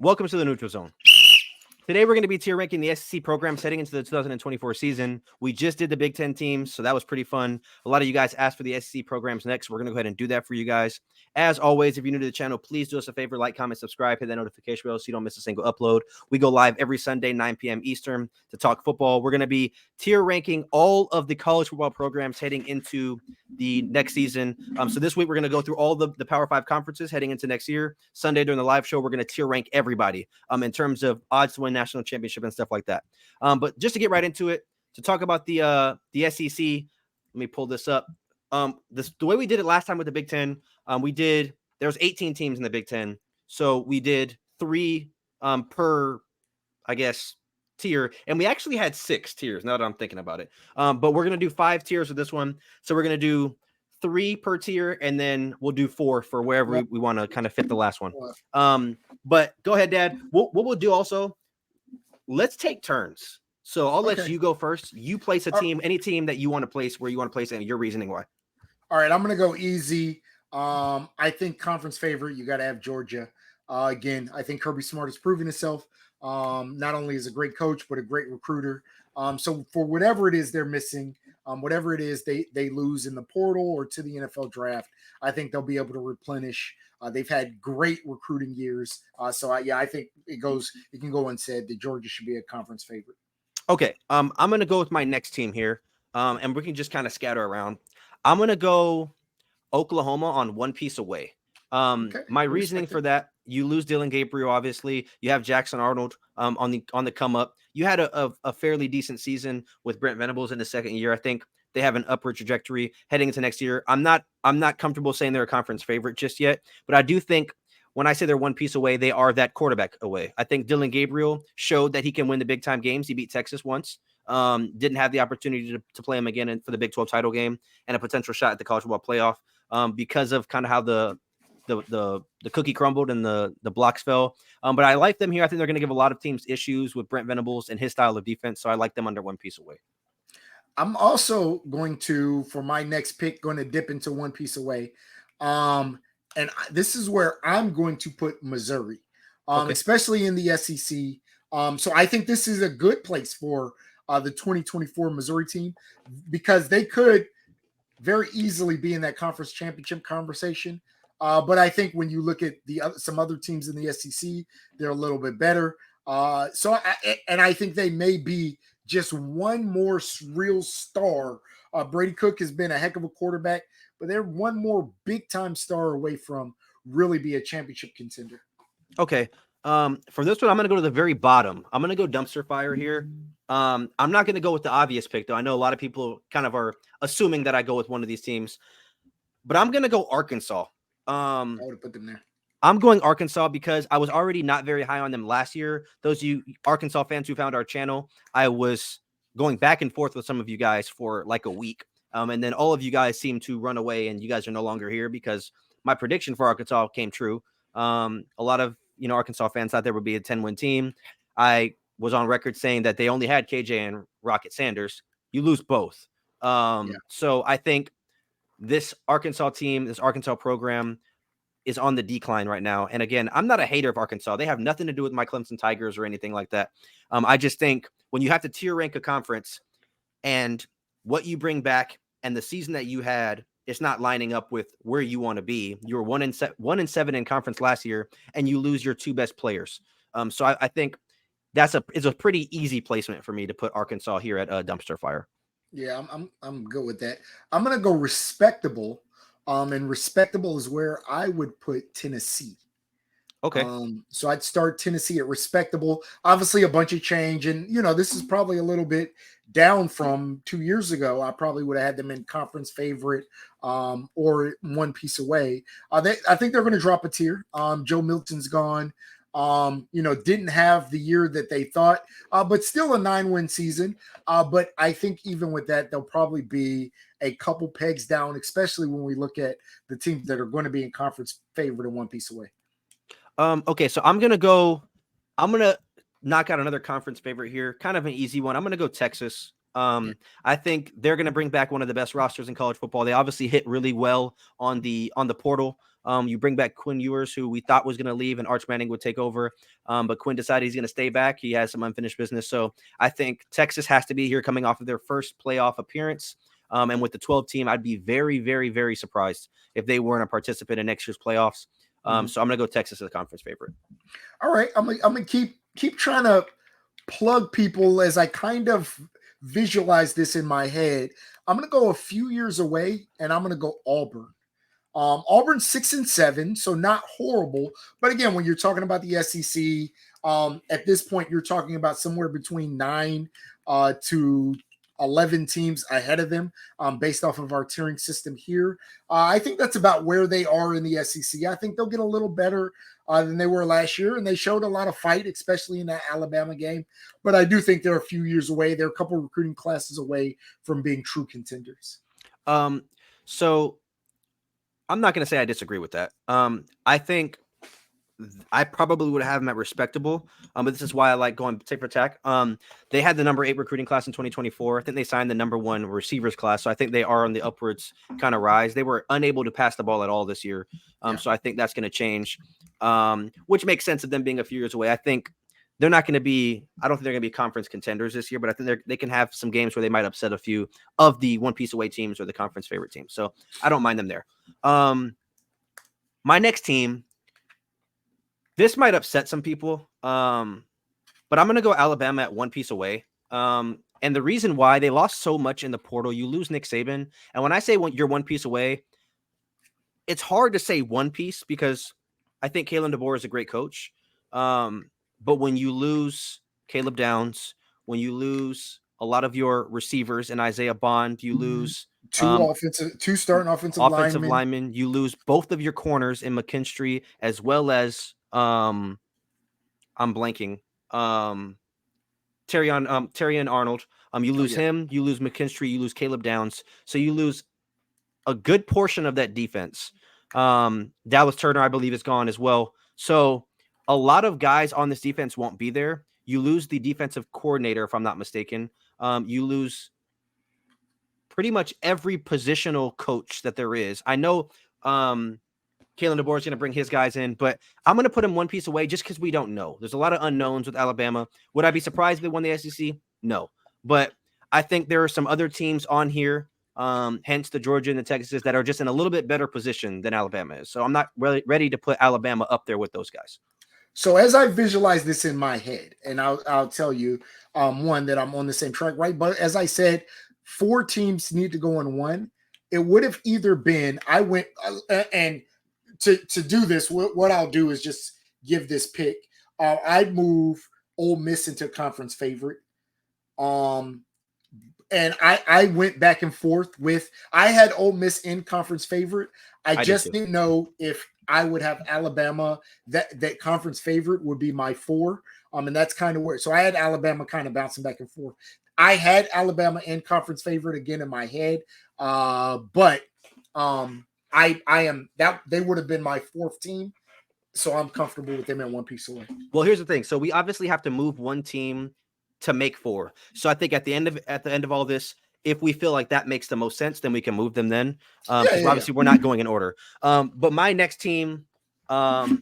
Welcome to the Neutral Zone. Today, we're going to be tier ranking the SEC programs heading into the 2024 season. We just did the Big Ten teams, so that was pretty fun. A lot of you guys asked for the SEC programs next. We're going to go ahead and do that for you guys. As always, if you're new to the channel, please do us a favor, like, comment, subscribe, hit that notification bell so you don't miss a single upload. We go live every Sunday, 9 p.m. Eastern to talk football. We're going to be tier ranking all of the college football programs heading into the next season. So this week, we're going to go through all the Power 5 conferences heading into next year. Sunday during the live show, we're going to tier rank everybody in terms of odds to win national championship and stuff like that. But just to get right into it, to talk about the SEC, let me pull this up. The way we did it last time with the Big Ten, there's 18 teams in the Big Ten. So we did 3 per, I guess, tier. And we actually had 6 tiers now that I'm thinking about it. But we're going to do 5 tiers with this one. So we're going to do 3 per tier, and then we'll do 4 for wherever we want to kind of fit the last one. But go ahead, Dad. What we'll do also, let's take turns. So I'll let you go first. You place a team, any team that you want to place, where you want to place it, and your reasoning why. All right, I'm going to go easy. I think conference favorite, you got to have Georgia. Again, I think Kirby Smart has proven himself not only as a great coach, but a great recruiter. So for whatever it is they're missing, whatever it is they lose in the portal or to the NFL draft, I think they'll be able to replenish. They've had great recruiting years. I think it can go unsaid that Georgia should be a conference favorite. Okay, I'm going to go with my next team here, and we can just kind of scatter around. I'm going to go Oklahoma on one piece away. My reasoning for that, you lose Dillon Gabriel, obviously. You have Jackson Arnold on the come up. You had a fairly decent season with Brent Venables in the second year. I think they have an upward trajectory heading into next year. I'm not comfortable saying they're a conference favorite just yet, but I do think when I say they're one piece away, they are that quarterback away. I think Dillon Gabriel showed that he can win the big time games. He beat Texas once. Didn't have the opportunity to play him again for the Big 12 title game and a potential shot at the college football playoff because of kind of how the cookie crumbled and the blocks fell. But I like them here. I think they're going to give a lot of teams issues with Brent Venables and his style of defense. So I like them under one piece away. I'm also going to, for my next pick, going to dip into one piece away. And this is where I'm going to put Missouri, especially in the SEC. So I think this is a good place for the 2024 Missouri team because they could very easily be in that conference championship conversation. But I think when you look at some other teams in the SEC, they're a little bit better. I think they may be just one more real star. Brady Cook has been a heck of a quarterback, but they're one more big-time star away from really be a championship contender. Okay. For this one, I'm going to go to the very bottom. I'm going to go dumpster fire here. I'm not going to go with the obvious pick, though. I know a lot of people kind of are assuming that I go with one of these teams, but I'm going to go Arkansas. I would have put them there. I'm going Arkansas because I was already not very high on them last year. Those of you Arkansas fans who found our channel, I was going back and forth with some of you guys for like a week. And then all of you guys seem to run away and you guys are no longer here because my prediction for Arkansas came true. A lot of, Arkansas fans thought there would be a 10-win team. I was on record saying that they only had KJ and Rocket Sanders. You lose both. So I think this Arkansas team, this Arkansas program is on the decline right now. And again, I'm not a hater of Arkansas. They have nothing to do with my Clemson Tigers or anything like that. I just think when you have to tier rank a conference and what you bring back and the season that you had, it's not lining up with where you want to be. You were 1-7 in conference last year, and you lose your 2 best players. So I think it's a pretty easy placement for me to put Arkansas here at dumpster fire. Yeah, I'm good with that. I'm gonna go respectable. And respectable is where I would put Tennessee. Okay. So I'd start Tennessee at respectable. Obviously, a bunch of change, and this is probably a little bit down from 2 years ago. I probably would have had them in conference favorite or one piece away. I think they're going to drop a tier. Joe Milton's gone. Didn't have the year that they thought, but still a 9-win season. But I think even with that, they'll probably be a couple pegs down, especially when we look at the teams that are going to be in conference favorite and one piece away. Okay, so I'm going to knock out another conference favorite here. Kind of an easy one. I'm going to go Texas. I think they're going to bring back one of the best rosters in college football. They obviously hit really well on the portal. You bring back Quinn Ewers, who we thought was going to leave and Arch Manning would take over. But Quinn decided he's going to stay back. He has some unfinished business. So I think Texas has to be here coming off of their first playoff appearance. And with the 12 team, I'd be very, very, very surprised if they weren't a participant in next year's playoffs. So I'm going to go Texas as a conference favorite. All right. I'm going to keep trying to plug people as I kind of visualize this in my head. I'm going to go a few years away, and I'm going to go Auburn. Auburn's 6-7, so not horrible. But again, when you're talking about the SEC, at this point, you're talking about somewhere between 9 to 11 teams ahead of them based off of our tiering system here. I think that's about where they are in the SEC. I think they'll get a little better than they were last year, and they showed a lot of fight, especially in that Alabama game. But I do think they're a few years away. They're a couple of recruiting classes away from being true contenders. So I'm not going to say I disagree with that. I think I probably would have them at respectable, but this is why I like going tit for tat. They had the number 8 recruiting class in 2024. I think they signed the number 1 receivers class, so I think they are on the upwards kind of rise. They were unable to pass the ball at all this year, so I think that's going to change, which makes sense of them being a few years away. I think they're not going to be. I don't think they're going to be conference contenders this year, but I think they can have some games where they might upset a few of the one piece away teams or the conference favorite teams. So I don't mind them there. My next team. This might upset some people, but I'm going to go Alabama at 1 piece away. And the reason why they lost so much in the portal, you lose Nick Saban. And when I say you're 1 piece away, it's hard to say 1 piece because I think Kalen DeBoer is a great coach. But when you lose Caleb Downs, when you lose a lot of your receivers and Isaiah Bond, you lose two starting offensive linemen. You lose both of your corners in McKinstry as well as I'm blanking. Terrion Arnold. You lose him, you lose McKinstry, you lose Caleb Downs. So you lose a good portion of that defense. Dallas Turner, I believe, is gone as well. So a lot of guys on this defense won't be there. You lose the defensive coordinator, if I'm not mistaken. You lose pretty much every positional coach that there is. I know Kalen DeBoer is going to bring his guys in, but I'm going to put him 1 piece away just because we don't know. There's a lot of unknowns with Alabama. Would I be surprised if they won the SEC? No. But I think there are some other teams on here, hence the Georgia and the Texas, that are just in a little bit better position than Alabama is. So I'm not really ready to put Alabama up there with those guys. So as I visualize this in my head, and I'll tell you, one, that I'm on the same track, right? But as I said, 4 teams need to go on 1. It would have either been I went and to do this, what I'll do is just give this pick. I'd move Ole Miss into conference favorite. And I went back and forth with. I had Ole Miss in conference favorite. I just didn't know if I would have Alabama. That conference favorite would be my 4. And that's kind of where. So I had Alabama kind of bouncing back and forth. I had Alabama in conference favorite again in my head, but I am that they would have been my 4th team, so I'm comfortable with them at 1 piece away. Well, here's the thing. So we obviously have to move 1 team to make 4. So I think at the end of all this, if we feel like that makes the most sense, then we can move them then. Obviously we're not going in order. But my next team, this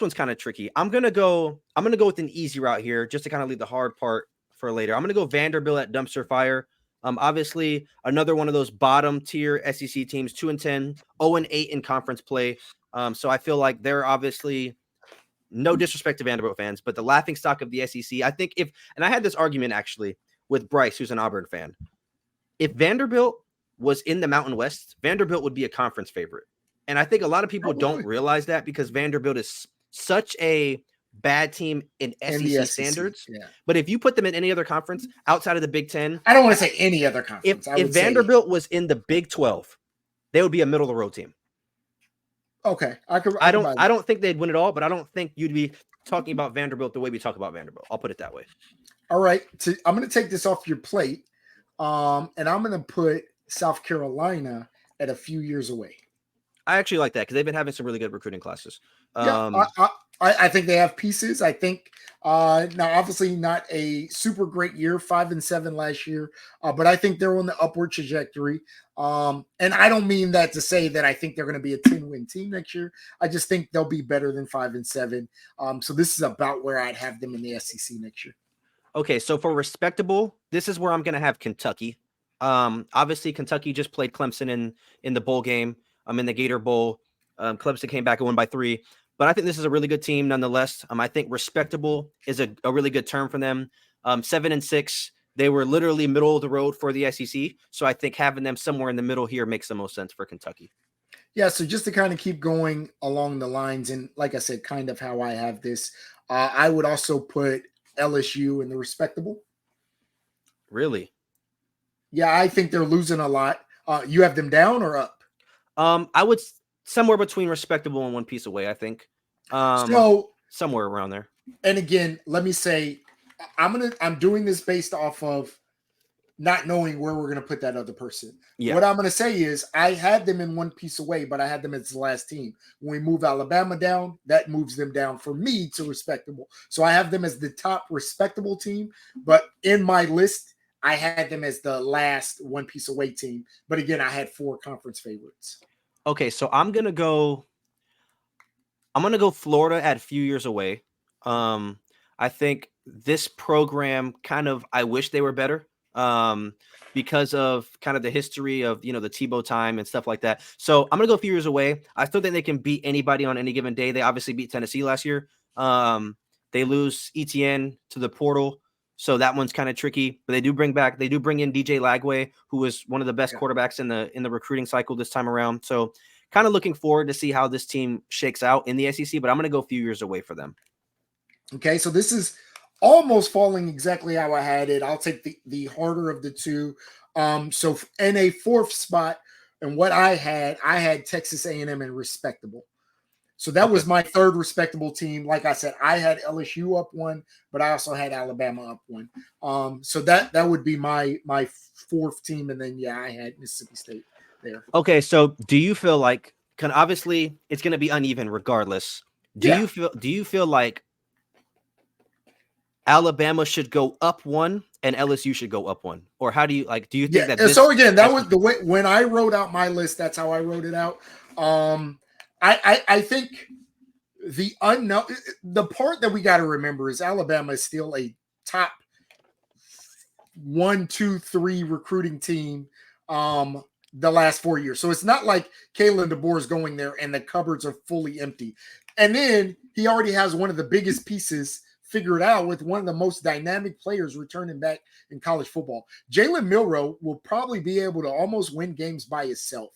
one's kind of tricky. I'm gonna go with an easy route here, just to kind of leave the hard part for later. I'm gonna go Vanderbilt at dumpster fire. Obviously another one of those bottom tier SEC teams, 2-10, 0-8 in conference play. So I feel like they're obviously, no disrespect to Vanderbilt fans, but the laughing stock of the SEC. I think and I had this argument actually with Bryce, who's an Auburn fan. If Vanderbilt was in the Mountain West, Vanderbilt would be a conference favorite. And I think a lot of people don't realize that because Vanderbilt is such a bad team in SEC standards. Yeah. But if you put them in any other conference outside of the Big Ten, I don't want to say any other conference. If Vanderbilt was in the Big 12, they would be a middle of the road team. Okay. I don't think they'd win it all, but I don't think you'd be talking about Vanderbilt the way we talk about Vanderbilt. I'll put it that way. All right. I'm going to take this off your plate. And I'm going to put South Carolina at a few years away. I actually like that because they've been having some really good recruiting classes. I think they have pieces. I think Now, obviously, not a super great year, 5-7 last year, but I think they're on the upward trajectory. And I don't mean that to say that I think they're going to be a 10-win team next year. I just think they'll be better than 5-7. So this is about where I'd have them in the SEC next year. Okay, so for respectable, this is where I'm going to have Kentucky. Obviously, Kentucky just played Clemson in the bowl game. In the Gator Bowl. Clemson came back and won by 3. But I think this is a really good team nonetheless. I think respectable is a really good term for them. 7-6, they were literally middle of the road for the SEC. So I think having them somewhere in the middle here makes the most sense for Kentucky. Yeah, so just to kind of keep going along the lines, and like I said, kind of how I have this, I would also put LSU in the respectable. Really? Yeah, I think they're losing a lot. You have them down or up? I would somewhere between respectable and one piece away, I think. So somewhere around there. And again, let me say, I'm doing this based off of not knowing where we're gonna put that other person. Yeah. What I'm gonna say is I had them in one piece away, but I had them as the last team. When we move Alabama down, that moves them down for me to respectable. So I have them as the top respectable team, but in my list, I had them as the last one piece away team. But again, I had 4 conference favorites. Okay, so I'm gonna go Florida at a few years away. I think this program I wish they were better. Because of kind of the history of, the Tebow time and stuff like that. So I'm going to go a few years away. I still think they can beat anybody on any given day. They obviously beat Tennessee last year. They lose Etienne to the portal. So that one's kind of tricky, but they do bring in DJ Lagway, who was one of the best quarterbacks in the recruiting cycle this time around. So kind of looking forward to see how this team shakes out in the SEC, but I'm going to go a few years away for them. Okay. So this is almost falling exactly how I had it. I'll take the harder of the two. So in a 4th spot, and what I had Texas A&M in respectable. So that was my 3rd respectable team. Like I said, I had LSU up 1, but I also had Alabama up 1. So that would be my 4th team, and then I had Mississippi State there. Okay, so do you feel like obviously it's going to be uneven regardless? Do you feel like Alabama should go up 1 and LSU should go up 1, or how do you do you think that? So again, that was the way when I wrote out my list. That's how I wrote it out. I think the unknown, the part that we got to remember is Alabama is still a top 1, 2, 3 recruiting team. The last 4 years. So it's not like Kalen DeBoer is going there and the cupboards are fully empty. And then he already has one of the biggest pieces figured out with one of the most dynamic players returning back in college football. Jalen Milroe will probably be able to almost win games by himself.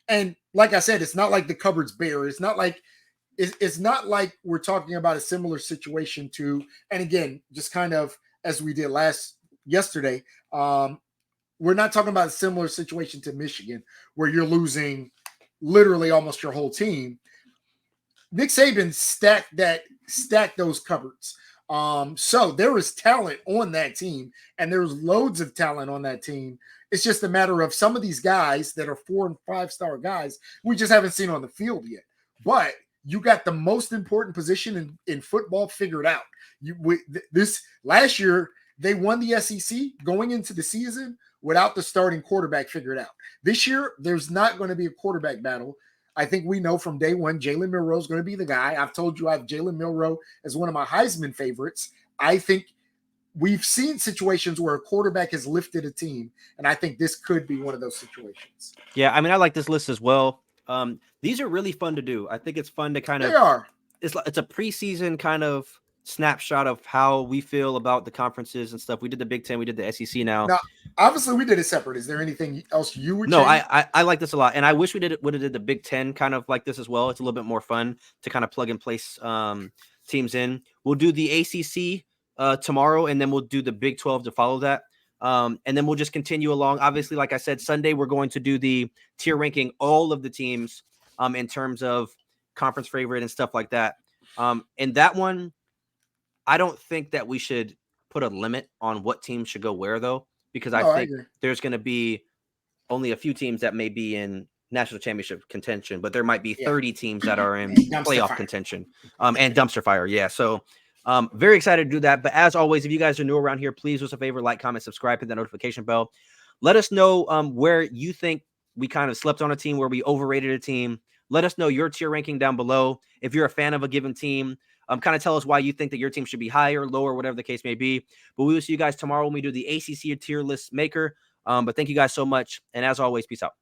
And like I said, it's not like the cupboard's bare. It's not like we're talking about a similar situation to, and again, just kind of as we did yesterday, we're not talking about a similar situation to Michigan where you're losing literally almost your whole team. Nick Saban stacked those cupboards. So there is talent on that team, and there's loads of talent on that team. It's just a matter of some of these guys that are 4- and 5-star guys we just haven't seen on the field yet. But you got the most important position in football figured out. This last year they won the SEC going into the season without the starting quarterback figured out. This year, there's not going to be a quarterback battle. I think we know from day one, Jalen Milroe is going to be the guy. I've told you I have Jalen Milroe as one of my Heisman favorites. I think we've seen situations where a quarterback has lifted a team, and I think this could be one of those situations. Yeah, I mean, I like this list as well. These are really fun to do. I think it's fun to They are. It's a preseason kind of snapshot of how we feel about the conferences and stuff. We did the Big Ten, we did the SEC now. Obviously we did it separate. Is there anything else you would change? I like this a lot, and I wish we would have did the Big Ten kind of like this as well. It's a little bit more fun to kind of plug and place teams in. We'll do the ACC tomorrow, and then we'll do the Big 12 to follow that. And then we'll just continue along. Obviously, like I said, Sunday we're going to do the tier ranking all of the teams in terms of conference favorite and stuff like that. And that one, I don't think that we should put a limit on what teams should go where, though, because I think there's going to be only a few teams that may be in national championship contention, but there might be 30 teams that are in playoff contention and dumpster fire. Yeah. So Very excited to do that. But as always, if you guys are new around here, please do us a favor, like, comment, subscribe, hit that notification bell. Let us know where you think we kind of slept on a team, where we overrated a team. Let us know your tier ranking down below. If you're a fan of a given team, kind of tell us why you think that your team should be higher, lower, whatever the case may be. But we will see you guys tomorrow when we do the ACC tier list maker. But thank you guys so much. And as always, peace out.